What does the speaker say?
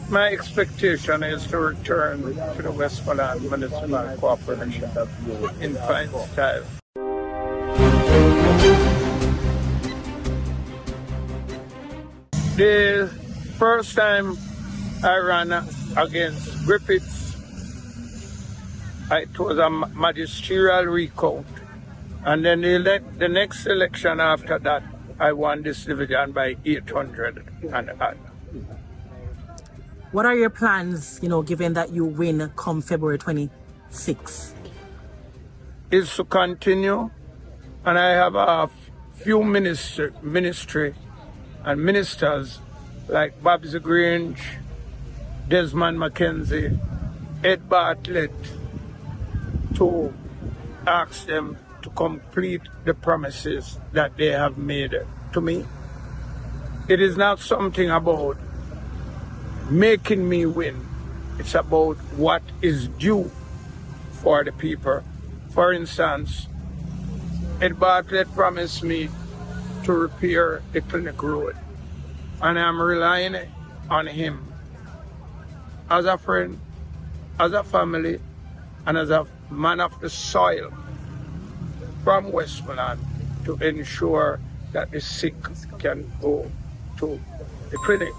My expectation is to return to the Westmoreland Municipal Corporation in fine style. The first time I ran against Griffiths, it was a magisterial recount. And then the next election after that, I won this division by 800 and odd. What are your plans, given that you win come February 26? Is to continue, and I have a few ministry and ministers like Babs Grange, Desmond McKenzie, Ed Bartlett, to ask them to complete the promises that they have made to me. It is not something about making me win. It's about what is due for the people. For instance, Ed Bartlett promised me to repair the clinic road, and I'm relying on him as a friend, as a family, and as a man of the soil from Westmoreland to ensure that the sick can go to the clinic.